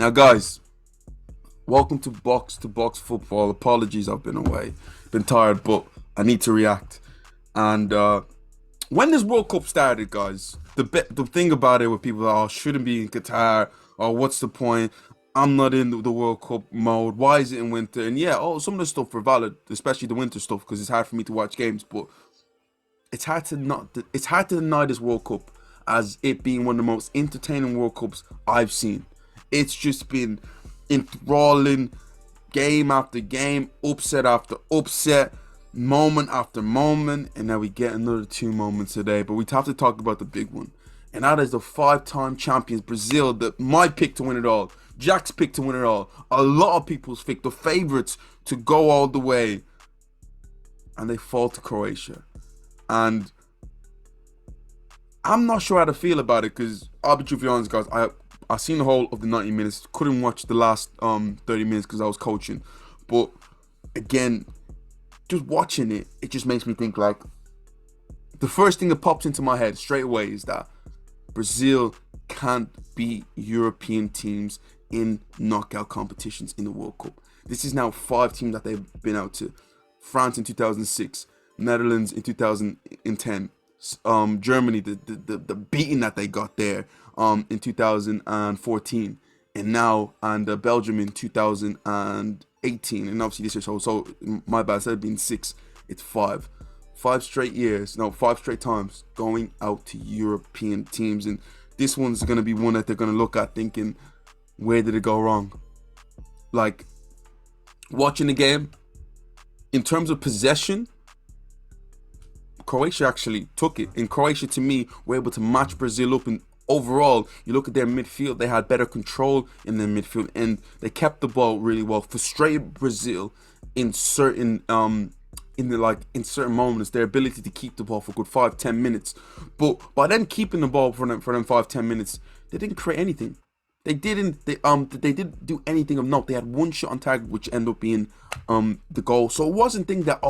Now, guys, welcome to Box Football. Apologies, I've been away, been tired, but I need to react. And when this World Cup started, guys, the thing about it with people are, shouldn't be in Qatar, or what's the point? I'm not in the World Cup mode. Why is it in winter? And yeah, some of the stuff are valid, especially the winter stuff, because it's hard for me to watch games. But it's hard to deny this World Cup as it being one of the most entertaining World Cups I've seen. It's just been enthralling, game after game, upset after upset, moment after moment, and now we get another two moments today. But we have to talk about the big one, and that is the five-time champions Brazil. My pick to win it all, Jack's pick to win it all, a lot of people's pick, the favorites to go all the way, and they fall to Croatia. And I'm not sure how to feel about it, because I'll be truthfully honest, guys, I seen the whole of the 90 minutes, couldn't watch the last 30 minutes because I was coaching. But again, just watching it, it just makes me think, like, the first thing that pops into my head straight away is that Brazil can't beat European teams in knockout competitions in the World Cup. This is now 5 teams that they've been out to. France in 2006, Netherlands in 2010, Germany, the beating that they got there in 2014, and now Belgium in 2018, and obviously this year. So my bad, instead of being 6, it's 5 straight times going out to European teams, and this one's gonna be one that they're gonna look at thinking, where did it go wrong? Like, watching the game, in terms of possession, Croatia actually took it. And Croatia, to me, were able to match Brazil up. And overall, you look at their midfield, they had better control in their midfield, and they kept the ball really well. Frustrated Brazil in certain in certain moments, their ability to keep the ball for a good 5-10 minutes. But by them keeping the ball for them 5-10 minutes, they didn't create anything. They didn't do anything of note. They had one shot on target, which ended up being the goal. So it wasn't thing that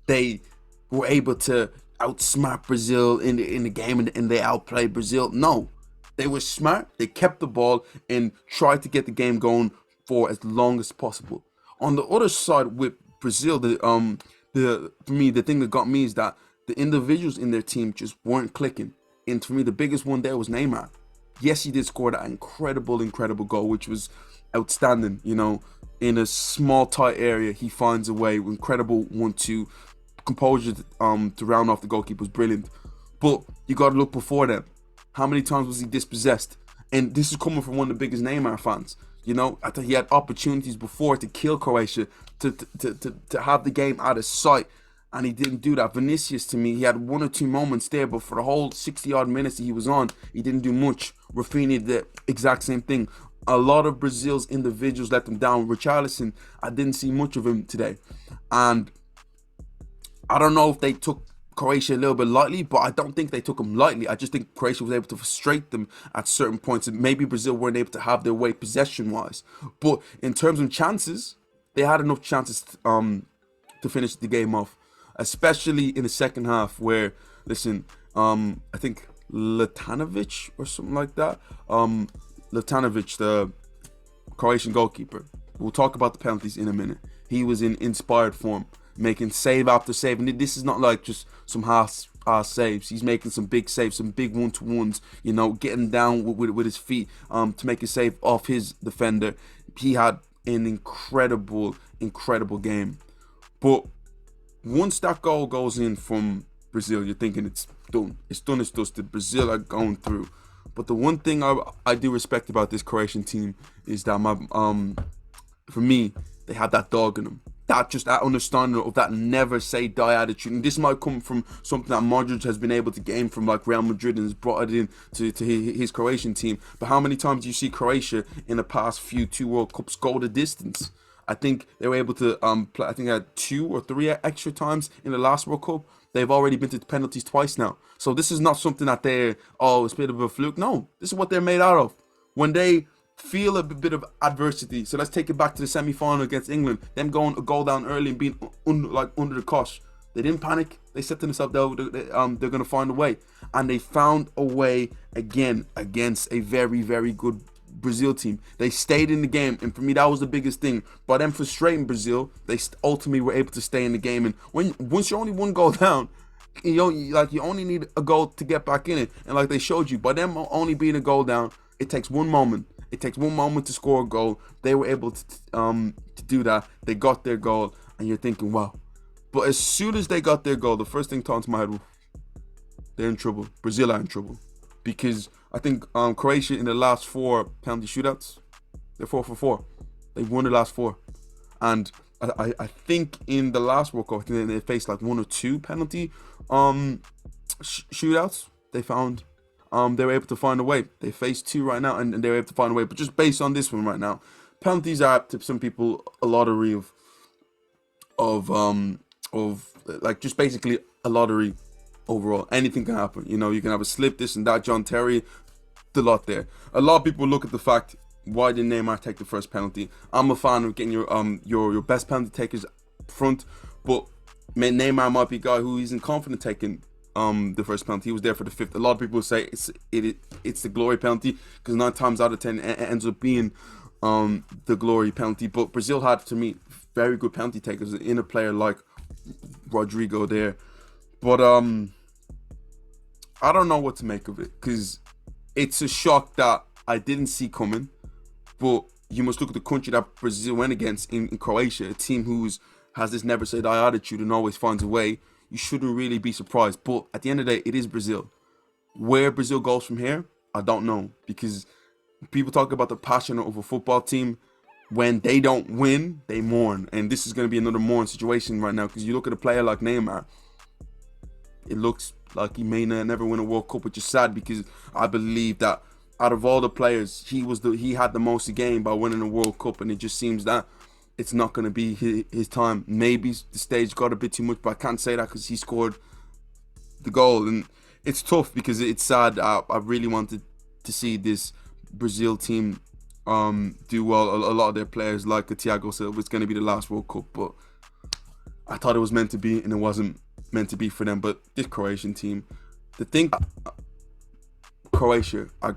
they were able to outsmart Brazil in the game and they outplayed Brazil. No, they were smart. They kept the ball and tried to get the game going for as long as possible. On the other side with Brazil, for me, the thing that got me is that the individuals in their team just weren't clicking. And for me, the biggest one there was Neymar. Yes, he did score that incredible goal, which was outstanding. You know, in a small, tight area, he finds a way. Incredible 1-2 composure to round off the goalkeeper was brilliant. But you got to look before that. How many times was he dispossessed? And this is coming from one of the biggest Neymar fans. You know, I thought he had opportunities before to kill Croatia, to have the game out of sight, and he didn't do that. Vinicius, to me, he had 1 or 2 moments there, but for the whole 60-odd minutes that he was on, he didn't do much. Rafinha, the exact same thing. A lot of Brazil's individuals let them down. Richarlison, I didn't see much of him today. And I don't know if they took Croatia a little bit lightly, but I don't think they took them lightly. I just think Croatia was able to frustrate them at certain points, and maybe Brazil weren't able to have their way possession-wise. But in terms of chances, they had enough chances to finish the game off, especially in the second half where, listen, I think Latanovic or something like that, Latanovic, the Croatian goalkeeper, we'll talk about the penalties in a minute. He was in inspired form, making save after save, and this is not like just some half saves. He's making some big saves, some big one-to-ones, you know, getting down with his feet to make a save off his defender. He had an incredible game. But once that goal goes in from Brazil, you're thinking it's done. It's dusted. Brazil are going through. But the one thing I do respect about this Croatian team is that for me, they had that dog in them. That understanding of that never say die attitude. And this might come from something that Modric has been able to gain from like Real Madrid and has brought it in to his Croatian team. But how many times do you see Croatia in the past few 2 World Cups go the distance? I think they were able to play, I think they had 2 or 3 extra times in the last World Cup. They've already been to penalties twice now. So this is not something that it's a bit of a fluke. No, this is what they're made out of. When they feel a bit of adversity. So let's take it back to the semi-final against England. Them going a goal down early and being under the cosh. They didn't panic. They said to themselves they're going to find a way. And they found a way again against a very, very good Brazil team. They stayed in the game, and for me, that was the biggest thing. By them frustrating Brazil, they ultimately were able to stay in the game. And once you're only one goal down, you only need a goal to get back in it. And like they showed you, by them only being a goal down, it takes one moment. It takes one moment to score a goal. They were able to do that. They got their goal, and you're thinking, wow. But as soon as they got their goal, the first thing thought to my head was, they're in trouble. Brazil are in trouble. Because I think Croatia in the last 4 penalty shootouts, they're 4 for 4. They've won the last 4. And I think in the last World Cup, they faced like 1 or 2 penalty shootouts. They found they were able to find a way. They faced 2 right now, and they were able to find a way. But just based on this one right now, penalties are, to some people, a lottery of like just basically a lottery overall. Anything can happen. You know, you can have a slip, this and that. John Terry, the lot there. A lot of people look at the fact, why did Neymar take the first penalty? I'm a fan of getting your best penalty takers front, but Neymar might be a guy who isn't confident taking the first penalty. He was there for the 5th. A lot of people say it's the glory penalty, because 9 times out of 10 it ends up being the glory penalty. But Brazil had, to me, very good penalty takers in a player like Rodrigo there. But I don't know what to make of it, because it's a shock that I didn't see coming. But you must look at the country that Brazil went against in Croatia, a team has this never say die attitude and always finds a way. You shouldn't really be surprised. But at the end of the day, it is Brazil. Where Brazil goes from here, I don't know. Because people talk about the passion of a football team. When they don't win, they mourn. And this is going to be another mourn situation right now. Because you look at a player like Neymar, it looks like he may never win a World Cup, which is sad, because I believe that out of all the players, he had the most to gain by winning a World Cup, and it just seems that it's not going to be his time. Maybe the stage got a bit too much, but I can't say that because he scored the goal, and it's tough because it's sad. I really wanted to see this Brazil team do well. A lot of their players, like Thiago Silva, it's going to be the last World Cup, but I thought it was meant to be, and it wasn't meant to be for them. But this Croatian team, the thing, Croatia are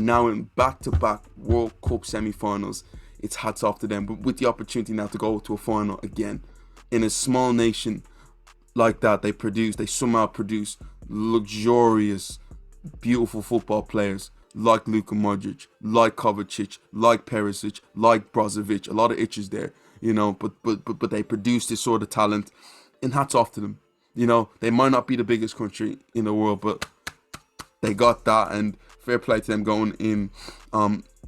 now in back-to-back World Cup semi-finals. It's hats off to them, but with the opportunity now to go to a final again in a small nation like that, they somehow produce luxurious, beautiful football players like Luka Modric, like Kovacic, like Perisic, like Brozovic. A lot of itches there, you know, but they produce this sort of talent, and hats off to them. You know, they might not be the biggest country in the world, but they got that, and fair play to them going in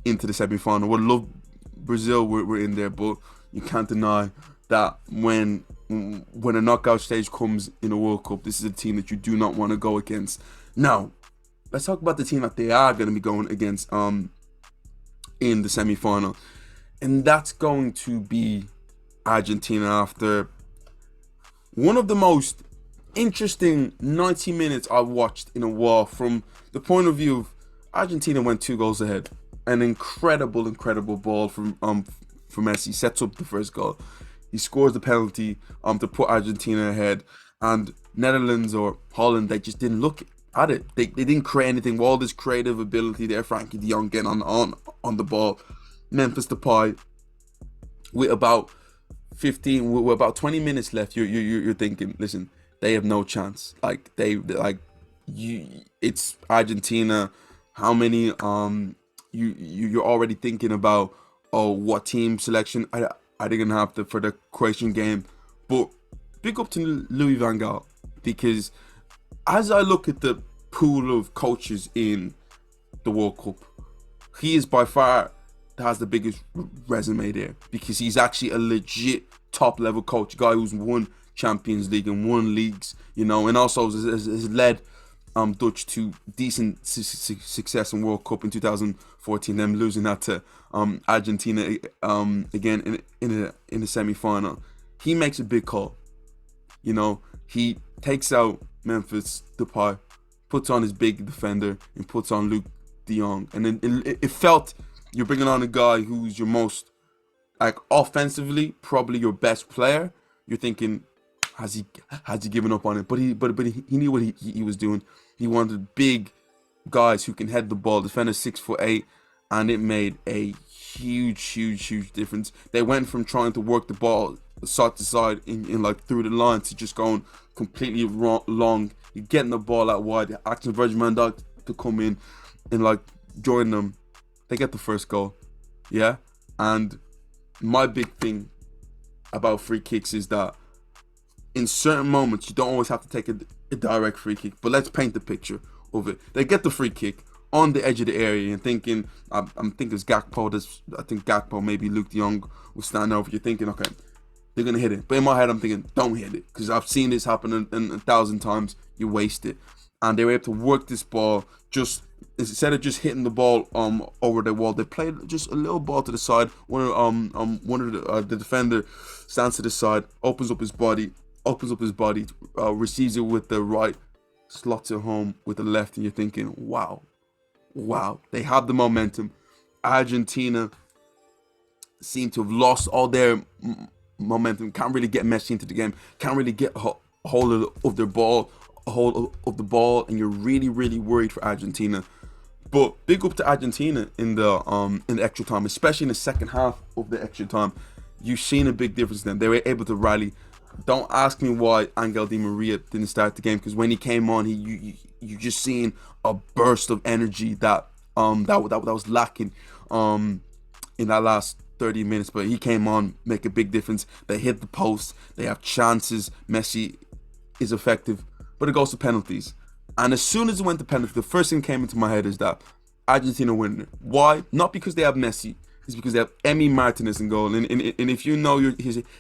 into the semi-final. Would love Brazil were in there, but you can't deny that when a knockout stage comes in a World Cup, this is a team that you do not want to go against. Now, let's talk about the team that they are going to be going against in the semi-final, and that's going to be Argentina, after one of the most interesting 90 minutes I've watched in a while, from the point of view of Argentina went 2 goals ahead. An incredible ball from Messi sets up the first goal. He scores the penalty to put Argentina ahead, and Netherlands or Holland, they just didn't look at it. They didn't create anything. With all this creative ability there, Frankie de Jong getting on the ball, Memphis Depay with about 20 minutes left. You're thinking, listen, they have no chance. It's Argentina. How many you're already thinking about, what team selection are they gonna have for the Croatian game? But big up to Louis van Gaal, because as I look at the pool of coaches in the World Cup, he is by far has the biggest resume there, because he's actually a legit top level coach, guy who's won Champions League and won leagues, you know, and also has led Dutch to decent success in World Cup in 2014, them losing that to Argentina again in a semi-final. He makes a big call, you know. He takes out Memphis Depay, puts on his big defender, and puts on Luke de Jong, and then it felt you're bringing on a guy who's your most, like, offensively probably your best player. You're thinking, has he given up on it? But he knew what he was doing. He wanted big guys who can head the ball, defenders 6'8", and it made a huge difference. They went from trying to work the ball side to side in like through the line to just going completely long. You're getting the ball out wide, asking Virgin van Dijk to come in and like join them. They get the first goal, yeah. And my big thing about free kicks is that in certain moments you don't always have to take a direct free kick, but let's paint the picture of it. They get the free kick on the edge of the area and thinking, I'm thinking it's Gakpo. I think Gakpo, maybe Luke de Jong will stand over. You're thinking, okay, they're gonna hit it, but in my head I'm thinking, don't hit it, because I've seen this happen in 1,000 times. You waste it, and they were able to work this ball. Just instead of just hitting the ball over the wall, they played just a little ball to the side. One of the defender stands to the side, opens up his body, receives it with the right, slots it home with the left, and you're thinking, wow, they have the momentum. Argentina seem to have lost all their momentum, can't really get Messi into the game, can't really get a hold of the ball, and you're really worried for Argentina. But big up to Argentina in the extra time, especially in the second half of the extra time. You've seen a big difference then. They were able to rally. Don't ask me why Angel Di Maria didn't start the game, because when he came on, you just seen a burst of energy that was lacking in that last 30 minutes. But he came on, make a big difference. They hit the post, they have chances. Messi is effective, but it goes to penalties. And as soon as it went to penalty, the first thing that came into my head is that Argentina winning. Why? Not because they have Messi. It's because they have Emi Martínez in goal. And if you know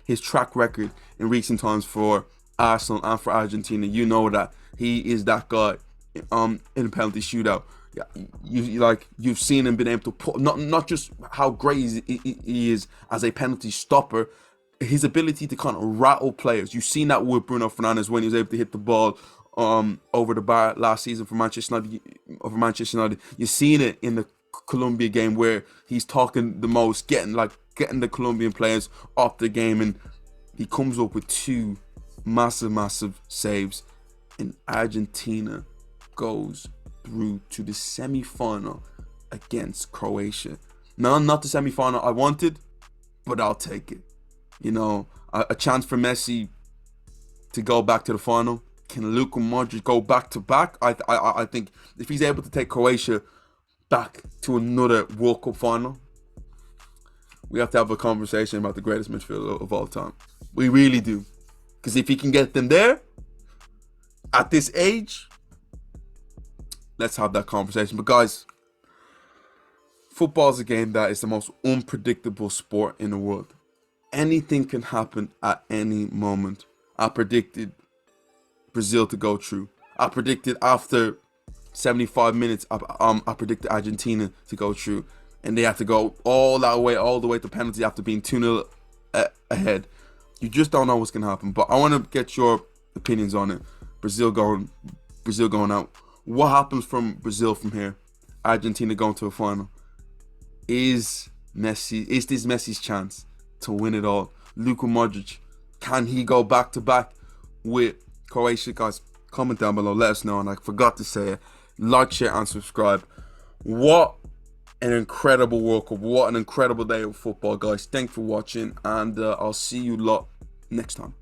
his track record in recent times for Arsenal and for Argentina, you know that he is that guy in a penalty shootout. Yeah, you've seen him been able to put not just how great he is as a penalty stopper, his ability to kind of rattle players. You've seen that with Bruno Fernandes when he was able to hit the ball over the bar last season for Manchester United. You've seen it in the Colombia game where he's talking the most, getting the Colombian players off the game, and he comes up with two massive saves, and Argentina goes through to the semi-final against Croatia. No, not the semi-final I wanted, but I'll take it. You know, a chance for Messi to go back to the final. Can Luka Modric go back to back? I think if he's able to take Croatia back to another World Cup final, we have to have a conversation about the greatest midfielder of all time. We really do. Because if he can get them there at this age, let's have that conversation. But guys, football is a game that is the most unpredictable sport in the world. Anything can happen at any moment. I predicted Brazil to go through. I predicted after 75 minutes, I predicted Argentina to go through. And they have to go all the way to penalty after being 2-0 ahead. You just don't know what's going to happen. But I want to get your opinions on it. Brazil going out. What happens from Brazil from here? Argentina going to a final. Is this Messi's chance to win it all? Luka Modric, can he go back to back with Croatia? Guys, comment down below, let us know. And I forgot to say it, like, share and subscribe. What an incredible World Cup, what an incredible day of football, guys. Thanks for watching, and I'll see you lot next time.